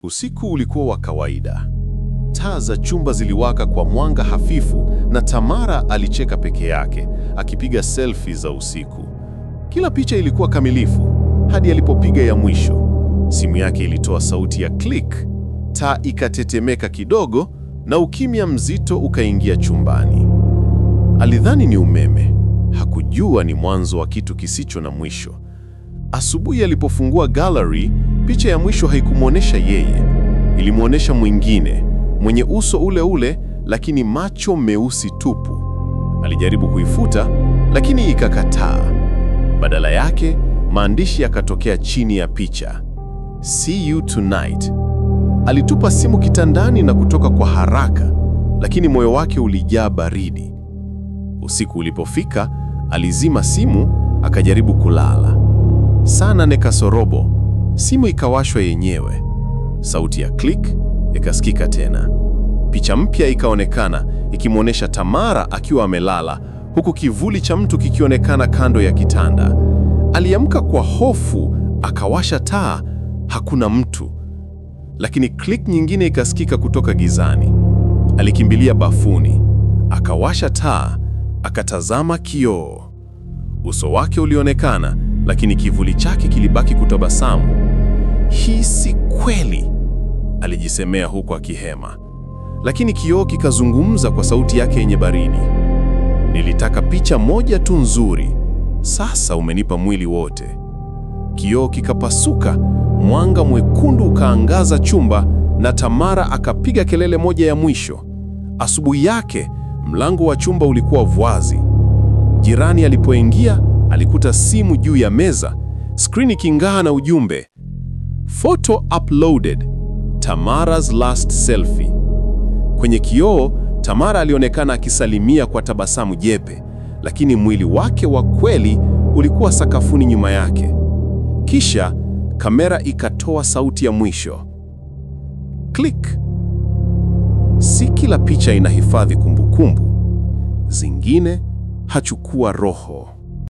Usiku ulikuwa wa kawaida. Taa za chumba ziliwaka kwa mwanga hafifu na Tamara alicheka peke yake, akipiga selfie za usiku. Kila picha ilikuwa kamilifu, hadi alipopiga ya mwisho. Simu yake ilitoa sauti ya click, taa ikatetemeka kidogo na ukimya mzito ukaingia chumbani. Alidhani ni umeme, hakujua ni mwanzo wa kitu kisicho na mwisho. Asubuhi alipofungua gallery, picha ya mwisho haikumwonyesha yeye. Ilimwonyesha mwingine, mwenye uso ule ule, lakini macho meusi tupu. Alijaribu kuifuta, lakini ikakataa. Badala yake, maandishi yakatokea chini ya picha. See you tonight. Alitupa simu kitandani na kutoka kwa haraka, lakini moyo wake ulijaa baridi. Usiku ulipofika, alizima simu, akajaribu kulala. Saa 8 kasorobo, simu ikawashwa yenyewe. Sauti ya click ikasikika tena. Picha mpya ikaonekana, ikimwonyesha Tamara akiwa amelala, huku kivuli cha mtu kikionekana kando ya kitanda. Aliamka kwa hofu, akawasha taa, hakuna mtu. Lakini click nyingine ikasikika kutoka gizani. Alikimbilia bafuni, akawasha taa, akatazama kioo. Uso wake ulionekana, lakini kivuli chake kilibaki kutabasamu. Hii si kweli, alijisemea huku akihema. Lakini kioo kikazungumza kwa sauti yake yenye baridi. Nilitaka picha moja tu nzuri, sasa umenipa mwili wote. Kioo kikapasuka, mwanga mwekundu ukaangaza chumba na Tamara akapiga kelele moja ya mwisho. Asubuhi yake, mlango wa chumba ulikuwa wazi. Jirani alipoingia, alikuta simu juu ya meza, screen iking'aa na ujumbe: Photo uploaded, Tamara's last selfie. Kwenye kioo, Tamara alionekana akisalimia kwa tabasamu jepe, lakini mwili wake wa kweli ulikuwa sakafuni nyuma yake. Kisha kamera ikatoa sauti ya mwisho. Click. Si kila picha inahifadhi kumbukumbu. Zingine hachukua roho.